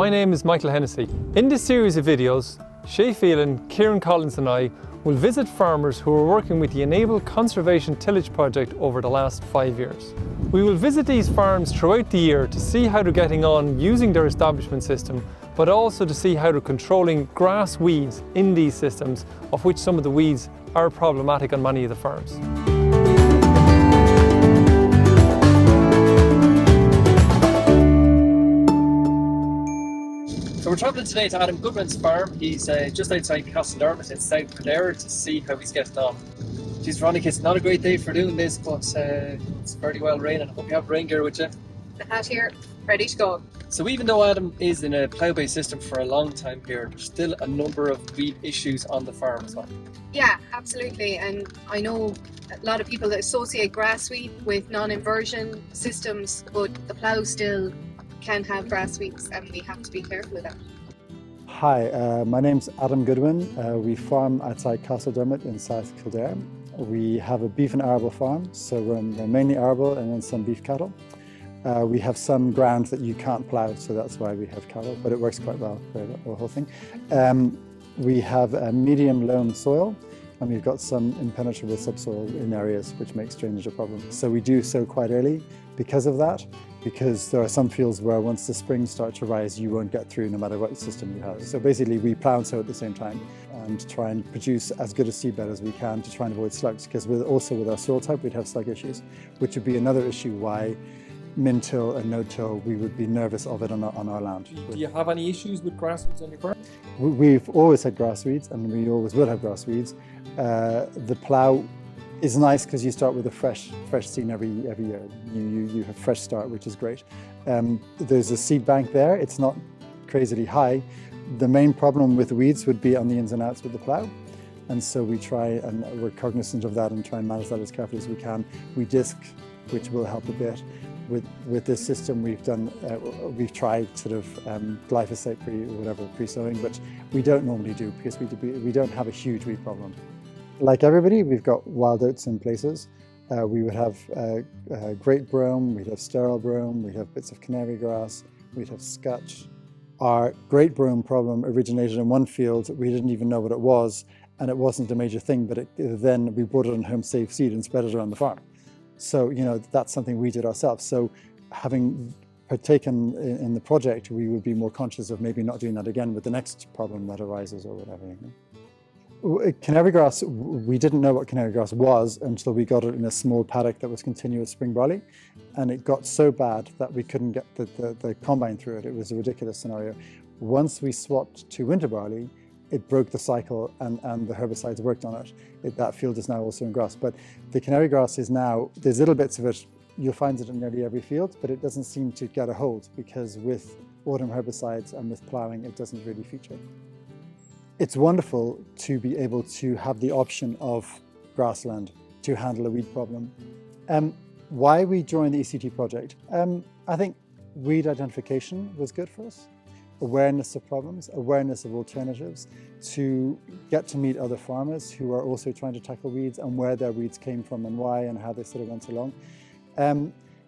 my name is Michael Hennessy. In this series of videos, Shay Phelan, Kieran Collins and I will visit farmers who are working with the Enable Conservation Tillage project over the last 5 years. We will visit these farms throughout the year to see how they're getting on using their establishment system, but also to see how they're controlling grass weeds in these systems, of which some of the weeds are problematic on many of the farms. So we're travelling today to Adam Goodwin's farm. He's just outside Castledermot in South Kildare to see how he's getting on. Geez, Veronica, it's not a great day for doing this, but it's fairly well raining. I hope you have rain gear with you. The hat here, ready to go. So even though Adam is in a plough-based system for a long time here, there's still a number of weed issues on the farm as well. Yeah, absolutely. And I know a lot of people that associate grass weed with non-inversion systems, but the plough still can have grass weeds and we have to be careful of that. Hi, my name's Adam Goodwin. We farm outside Castledermot in South Kildare. We have a beef and arable farm, so we're mainly arable and then some beef cattle. We have some ground that you can't plough, so that's why we have cattle, but it works quite well for the whole thing. We have a medium loam soil, and we've got some impenetrable subsoil in areas which makes drainage a problem. So we do sow quite early because of that, because there are some fields where once the springs start to rise, you won't get through no matter what system you have. So basically we plough and sow at the same time and try and produce as good a seedbed as we can to try and avoid slugs, because also with our soil type we'd have slug issues, which would be another issue why min-till and no-till, we would be nervous of it on our land. Do you have any issues with grass weeds on your farm? We've always had grass weeds and we always will have grass weeds. The plough is nice because you start with a fresh seed every year. You have fresh start, which is great. There's a seed bank there. It's not crazily high. The main problem with weeds would be on the ins and outs with the plough. And so we try, and we're cognizant of that and try and manage that as carefully as we can. We disc, which will help a bit. With this system we've tried sort of glyphosate pre-sowing, but we don't normally do because we don't have a huge weed problem. Like everybody, we've got wild oats in places. We would have great brome, we'd have sterile brome, we'd have bits of canary grass, we'd have scutch. Our great brome problem originated in one field. We didn't even know what it was, and it wasn't a major thing, but then we brought it on home safe seed and spread it around the farm. So, you know, that's something we did ourselves. So having partaken in the project, we would be more conscious of maybe not doing that again with the next problem that arises or whatever. You know. Canary grass, we didn't know what canary grass was until we got it in a small paddock that was continuous spring barley. And it got so bad that we couldn't get the combine through it. It was a ridiculous scenario. Once we swapped to winter barley, it broke the cycle and the herbicides worked on it. That field is now also in grass. But the canary grass is now, there's little bits of it, you'll find it in nearly every field, but it doesn't seem to get a hold because with autumn herbicides and with ploughing, it doesn't really feature. It's wonderful to be able to have the option of grassland to handle a weed problem. Why we joined the ECT project? I think weed identification was good for us. Awareness of problems, awareness of alternatives, to get to meet other farmers who are also trying to tackle weeds and where their weeds came from and why and how they sort of went along.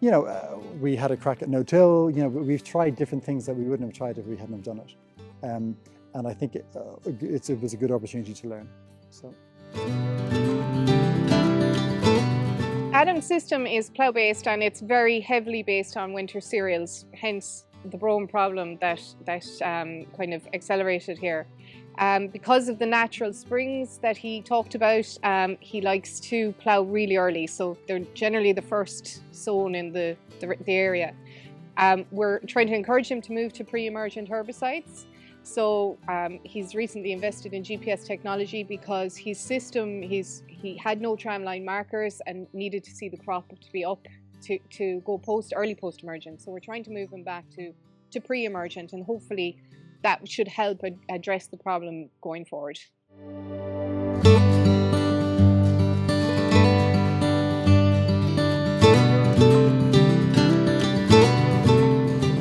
You know, we had a crack at no-till. You know, we've tried different things that we wouldn't have tried if we hadn't have done it. And I think it was a good opportunity to learn. So. Adam's system is plough-based and it's very heavily based on winter cereals, hence the brome problem that kind of accelerated here. Because of the natural springs that he talked about, he likes to plough really early, so they're generally the first sown in the area. We're trying to encourage him to move to pre-emergent herbicides. So he's recently invested in GPS technology because his system, he had no tramline markers and needed to see the crop to be up to go early post-emergent. So we're trying to move him back to pre-emergent, and hopefully that should help address the problem going forward.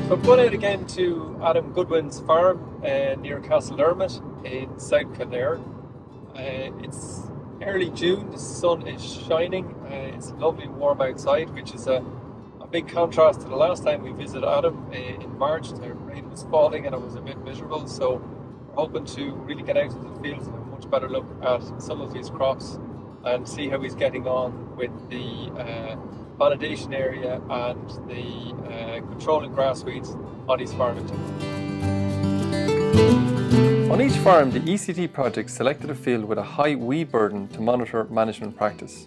So I'm going out again to Adam Goodwin's farm near Castledermot in South Kildare. It's early June, the sun is shining, it's lovely warm outside, which is a big contrast to the last time we visited Adam in March. The rain was falling and it was a bit miserable, so we're hoping to really get out into the fields and have a much better look at some of his crops and see how he's getting on with the validation area and the controlling grass weeds on his farm. On each farm, the ECT project selected a field with a high weed burden to monitor management practice.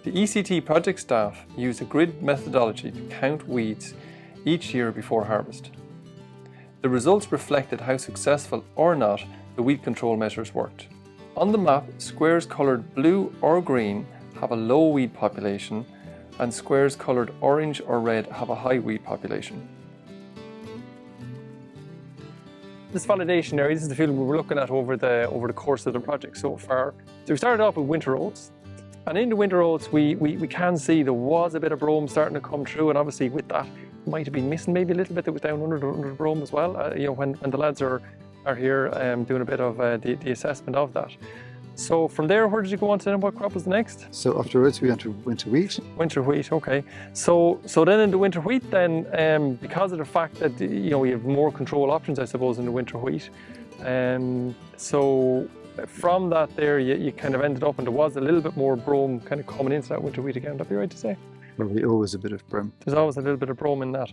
The ECT project staff used a grid methodology to count weeds each year before harvest. The results reflected how successful or not the weed control measures worked. On the map, squares coloured blue or green have a low weed population, and squares coloured orange or red have a high weed population. This validation area, this is the field we were looking at over the course of the project so far. So we started off with winter oats, and in the winter oats we can see there was a bit of brome starting to come through, and obviously with that might have been missing maybe a little bit that was down under the brome as well. When the lads are here doing a bit of the assessment of that. So from there, where did you go on to then? What crop was the next? So afterwards we went to winter wheat. Winter wheat, okay. So then in the winter wheat then, because of the fact that we have more control options, I suppose, in the winter wheat. So from that there, you kind of ended up, and there was a little bit more brome kind of coming into that winter wheat again. Would that be right to say? Probably always a bit of brome. There's always a little bit of brome in that.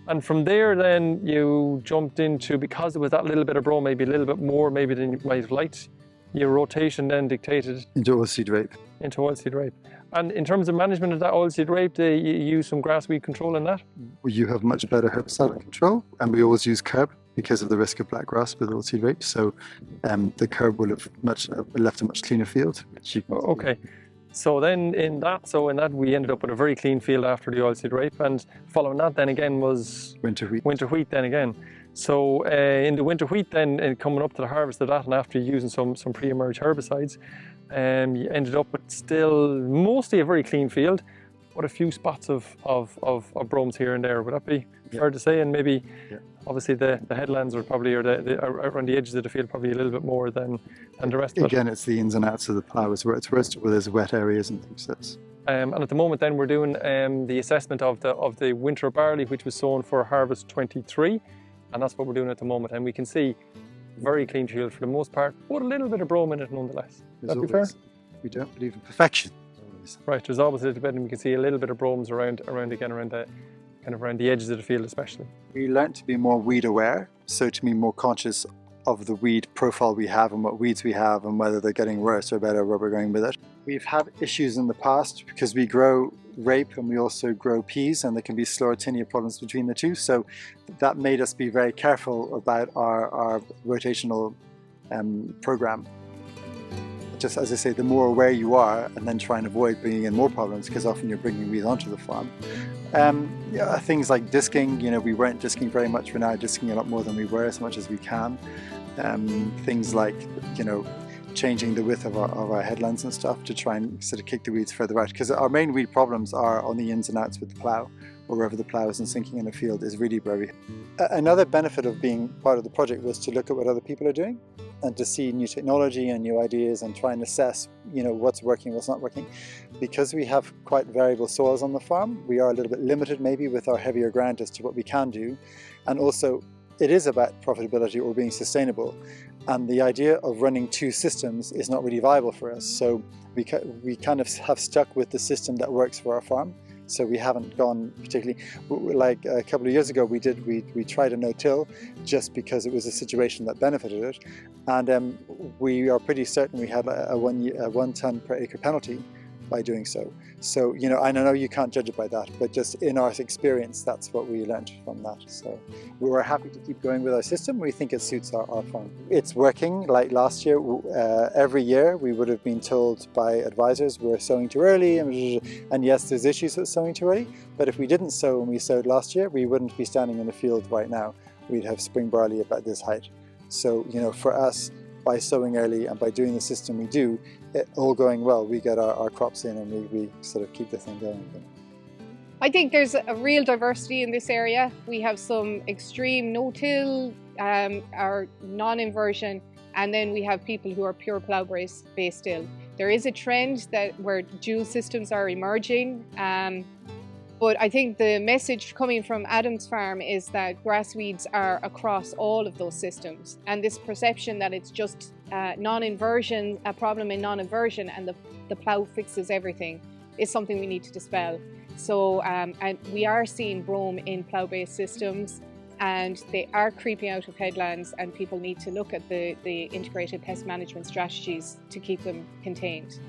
And from there then you jumped into, because there was that little bit of brome, maybe a little bit more maybe than you might have liked, your rotation then dictated Into oilseed rape. Into oilseed rape. And in terms of management of that oilseed rape, you use some grass weed control in that? You have much better herbicide control, and we always use curb because of the risk of black grass with oilseed rape. So the curb will have left a much cleaner field. Okay. So then in that we ended up with a very clean field after the oilseed rape, and following that then again was winter wheat. Winter wheat then again. So in the winter wheat then, coming up to the harvest of that, and after using some pre-emerge herbicides, you ended up with still mostly a very clean field, but a few spots of bromes here and there. Would that be fair to say? And maybe obviously the headlands are probably, or around the edges of the field, probably a little bit more than the rest of it. Again, it's the ins and outs of the plough. It's where there's wet areas and things like this. And at the moment then we're doing the assessment of the winter barley, which was sown for harvest 23. And that's what we're doing at the moment. And we can see very clean field for the most part, but a little bit of brome in it nonetheless. Would that be fair? We don't believe in perfection. Right, there's always a little bit, and we can see a little bit of bromes around the edges of the field especially. We learnt to be more weed aware, so to be more conscious of the weed profile we have and what weeds we have and whether they're getting worse or better, where we're going with it. We've had issues in the past because we grow rape and we also grow peas, and there can be sclerotinia problems between the two, so that made us be very careful about our rotational program. Just as I say, the more aware you are, and then try and avoid bringing in more problems, because often you're bringing weeds onto the farm. Things like disking, we weren't disking very much, we're now disking a lot more than we were, as much as we can. Things like, changing the width of our headlands and stuff to try and sort of kick the weeds further out, because our main weed problems are on the ins and outs with the plough, or wherever the plough isn't sinking in a field is really where we... Another benefit of being part of the project was to look at what other people are doing and to see new technology and new ideas and try and assess, what's working, what's not working. Because we have quite variable soils on the farm, we are a little bit limited maybe with our heavier ground as to what we can do, and also it is about profitability or being sustainable. And the idea of running two systems is not really viable for us. So we kind of have stuck with the system that works for our farm. So we haven't gone particularly, like a couple of years ago we tried a no-till just because it was a situation that benefited it. And we are pretty certain we had a 1 ton per acre penalty by doing so. So, I know you can't judge it by that, but just in our experience, that's what we learned from that. So we were happy to keep going with our system. We think it suits our farm. It's working. Like last year, every year we would have been told by advisors we're sowing too early, and yes, there's issues with sowing too early, but if we didn't sow when we sowed last year, we wouldn't be standing in the field right now. We'd have spring barley about this height. So, for us, by sowing early and by doing the system we do, it all going well, we get our crops in and we sort of keep the thing going. I think there's a real diversity in this area. We have some extreme no-till, or non-inversion, and then we have people who are pure plough-based still. There is a trend where dual systems are emerging, But I think the message coming from Adam's farm is that grass weeds are across all of those systems, and this perception that it's just non-inversion, a problem in non-inversion, and the plough fixes everything is something we need to dispel. So and we are seeing brome in plough-based systems, and they are creeping out of headlands, and people need to look at the integrated pest management strategies to keep them contained.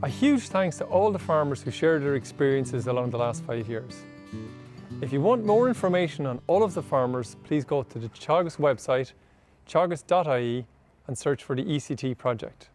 A huge thanks to all the farmers who shared their experiences along the last 5 years. If you want more information on all of the farmers, please go to the Teagasc website, teagasc.ie, and search for the ECT project.